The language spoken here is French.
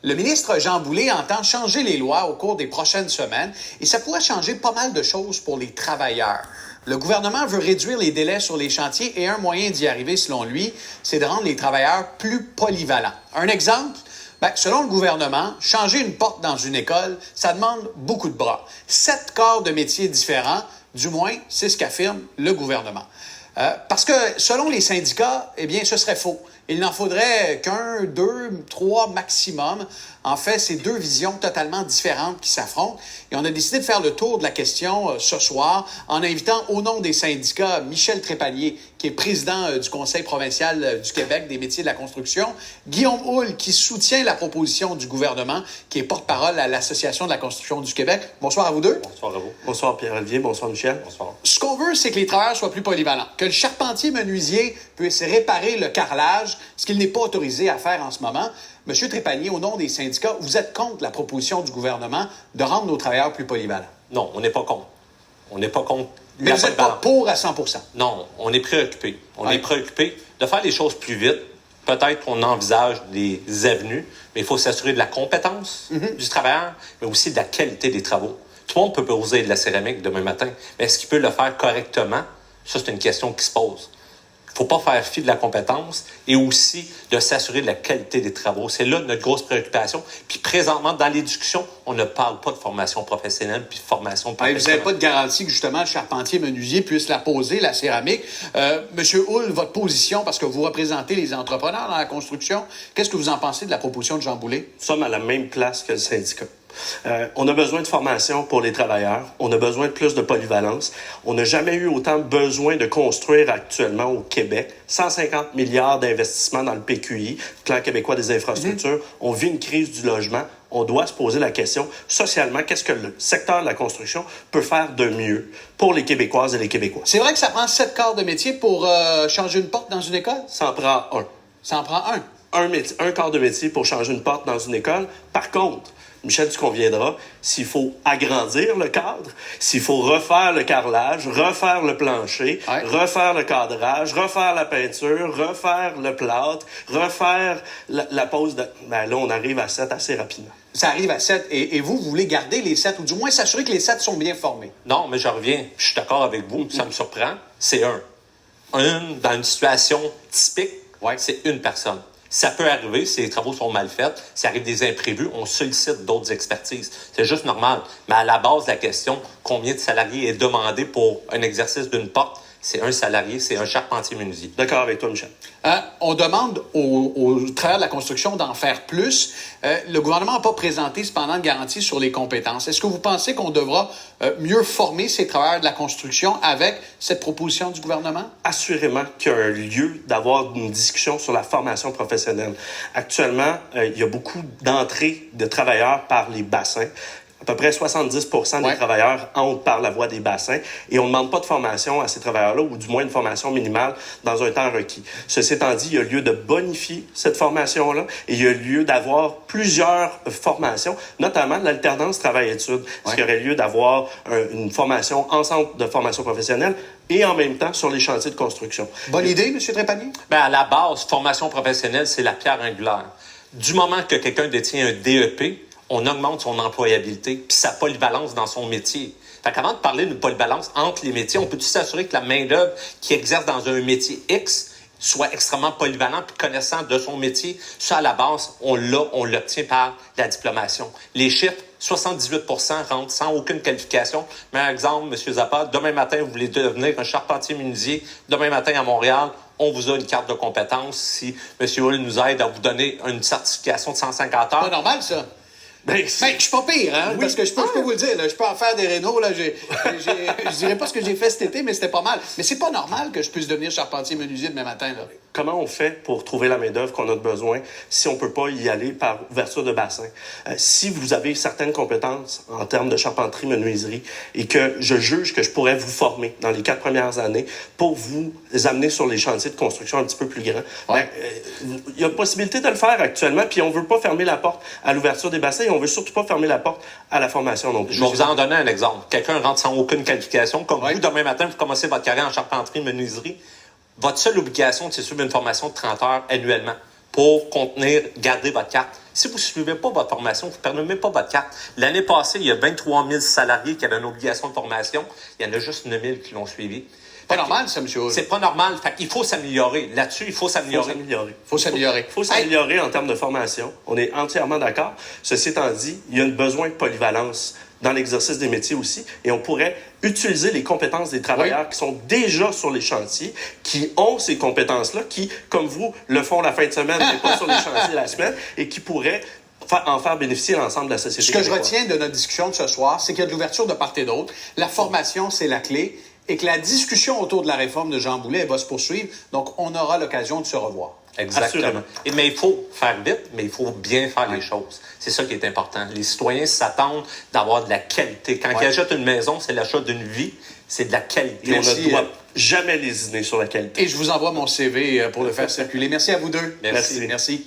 Le ministre Jean Boulet entend changer les lois au cours des prochaines semaines et ça pourrait changer pas mal de choses pour les travailleurs. Le gouvernement veut réduire les délais sur les chantiers et un moyen d'y arriver, selon lui, c'est de rendre les travailleurs plus polyvalents. Un exemple? Selon le gouvernement, changer une porte dans une école, ça demande beaucoup de bras. 7 corps de métiers différents, du moins, c'est ce qu'affirme le gouvernement. Parce que, selon les syndicats, eh bien, ce serait faux. Il n'en faudrait qu'un, 2, 3 maximum. En fait, c'est 2 visions totalement différentes qui s'affrontent. Et on a décidé de faire le tour de la question ce soir en invitant au nom des syndicats Michel Trépanier, qui est président du Conseil provincial du Québec des métiers de la construction, Guillaume Houle, qui soutient la proposition du gouvernement, qui est porte-parole à l'Association de la construction du Québec. Bonsoir à vous deux. Bonsoir à vous. Bonsoir Pierre-Olivier. Bonsoir Michel. Bonsoir. Ce qu'on veut, c'est que les travailleurs soient plus polyvalents, que le charpentier-menuisier puisse réparer le carrelage, ce qu'il n'est pas autorisé à faire en ce moment. Monsieur Trépanier, au nom des syndicats, vous êtes contre la proposition du gouvernement de rendre nos travailleurs plus polyvalents? Non, on n'est pas contre. On n'est pas contre. Mais vous n'êtes pas pour à 100 %? Non, on est préoccupé. On est préoccupé de faire les choses plus vite. Peut-être qu'on envisage des avenues, mais il faut s'assurer de la compétence du travailleur, mais aussi de la qualité des travaux. Tout le monde peut poser de la céramique demain matin, mais est-ce qu'il peut le faire correctement? Ça, c'est une question qui se pose. Il ne faut pas faire fi de la compétence et aussi de s'assurer de la qualité des travaux. C'est là notre grosse préoccupation. Puis présentement, dans les discussions, on ne parle pas de formation professionnelle puis de formation professionnelle. Vous n'avez pas de garantie que, justement, le charpentier-menuisier puisse la poser, la céramique. Monsieur Houle, votre position, parce que vous représentez les entrepreneurs dans la construction, qu'est-ce que vous en pensez de la proposition de Jean Boulet? Nous sommes à la même place que le syndicat. On a besoin de formation pour les travailleurs. On a besoin de plus de polyvalence. On n'a jamais eu autant besoin de construire actuellement au Québec. 150 milliards d'investissements dans le PQI, Plan québécois des infrastructures. On vit une crise du logement. On doit se poser la question, socialement, qu'est-ce que le secteur de la construction peut faire de mieux pour les Québécoises et les Québécois? C'est vrai que ça prend 7 corps de métier pour changer une porte dans une école? Ça en prend un. Ça en prend un? Un corps de métier pour changer une porte dans une école. Par contre, Michel, tu conviendras, s'il faut agrandir le cadre, s'il faut refaire le carrelage, refaire le plancher, refaire le cadrage, refaire la peinture, refaire le plâtre, refaire la pose de... là, on arrive à 7 assez rapidement. Ça arrive à 7 et vous voulez garder les 7 ou du moins s'assurer que les 7 sont bien formés. Non, mais je reviens. Je suis d'accord avec vous. Ça me surprend. C'est dans une situation typique, c'est une personne. Ça peut arriver si les travaux sont mal faits, s'il arrive des imprévus, on sollicite d'autres expertises. C'est juste normal. Mais à la base de la question, combien de salariés est demandé pour un exercice d'une porte? C'est un salarié, c'est un charpentier-menuisier. D'accord avec toi, Michel. On demande aux travailleurs de la construction d'en faire plus. Le gouvernement n'a pas présenté cependant de garantie sur les compétences. Est-ce que vous pensez qu'on devra mieux former ces travailleurs de la construction avec cette proposition du gouvernement? Assurément qu'il y a un lieu d'avoir une discussion sur la formation professionnelle. Actuellement, il y a beaucoup d'entrées de travailleurs par les bassins. À peu près 70 % des travailleurs entrent par la voie des bassins et on ne demande pas de formation à ces travailleurs-là, ou du moins une formation minimale dans un temps requis. Ceci étant dit, il y a lieu de bonifier cette formation-là et il y a lieu d'avoir plusieurs formations, notamment l'alternance travail-études. Est-ce qu'il y aurait lieu d'avoir une formation en centre de formation professionnelle et en même temps sur les chantiers de construction? Bonne idée, M. Trépanier? À la base, formation professionnelle, c'est la pierre angulaire. Du moment que quelqu'un détient un DEP, on augmente son employabilité puis sa polyvalence dans son métier. Fait qu'avant de parler d'une polyvalence entre les métiers, on peut s'assurer que la main-d'œuvre qui exerce dans un métier X soit extrêmement polyvalent puis connaissant de son métier. Ça, à la base, on l'obtient par la diplomation. Les chiffres, 78 % rentrent sans aucune qualification. Meilleur exemple, M. Zappa, demain matin, vous voulez devenir un charpentier-menuisier. Demain matin, à Montréal, on vous a une carte de compétences. Si M. Hull nous aide à vous donner une certification de 150 heures. C'est pas normal, ça. Je suis pas pire, hein? Oui. Parce que je peux vous le dire, là, je peux en faire des rénaux. Là, je dirais pas ce que j'ai fait cet été, mais c'était pas mal. Mais c'est pas normal que je puisse devenir charpentier-menuisier demain matin, là. Comment on fait pour trouver la main-d'œuvre qu'on a besoin si on peut pas y aller par ouverture de bassin? Si vous avez certaines compétences en termes de charpenterie-menuiserie et que je juge que je pourrais vous former dans les 4 premières années pour vous amener sur les chantiers de construction un petit peu plus grands, il y a possibilité de le faire actuellement, puis on veut pas fermer la porte à l'ouverture des bassins et on veut surtout pas fermer la porte à la formation non plus. Je vais vous en donner un exemple. Quelqu'un rentre sans aucune qualification, comme vous, demain matin, vous commencez votre carrière en charpenterie-menuiserie. Votre seule obligation, c'est suivre une formation de 30 heures annuellement. pour garder votre carte. Si vous ne suivez pas votre formation, vous ne perdez même pas votre carte. L'année passée, il y a 23 000 salariés qui avaient une obligation de formation. Il y en a juste 9 000 qui l'ont suivi. Pas normal, ça, M. Hull. C'est pas normal. Fait qu'il faut s'améliorer. Là-dessus, il faut s'améliorer. Faut s'améliorer. Il faut s'améliorer en termes de formation. On est entièrement d'accord. Ceci étant dit, il y a un besoin de polyvalence dans l'exercice des métiers aussi, et on pourrait utiliser les compétences des travailleurs qui sont déjà sur les chantiers, qui ont ces compétences-là, qui, comme vous, le font la fin de semaine, mais pas sur les chantiers la semaine, et qui pourraient en faire bénéficier l'ensemble de la société. Ce que je retiens de notre discussion de ce soir, c'est qu'il y a de l'ouverture de part et d'autre. La formation, c'est la clé, et que la discussion autour de la réforme de Jean Boulet va se poursuivre, donc on aura l'occasion de se revoir. Exactement. Mais il faut faire vite, mais il faut bien faire les choses. C'est ça qui est important. Les citoyens s'attendent d'avoir de la qualité. Quand ils achètent une maison, c'est l'achat d'une vie, c'est de la qualité. Et on ne doit jamais lésiner sur la qualité. Et je vous envoie mon CV pour le faire circuler. Merci à vous deux. Merci. Merci.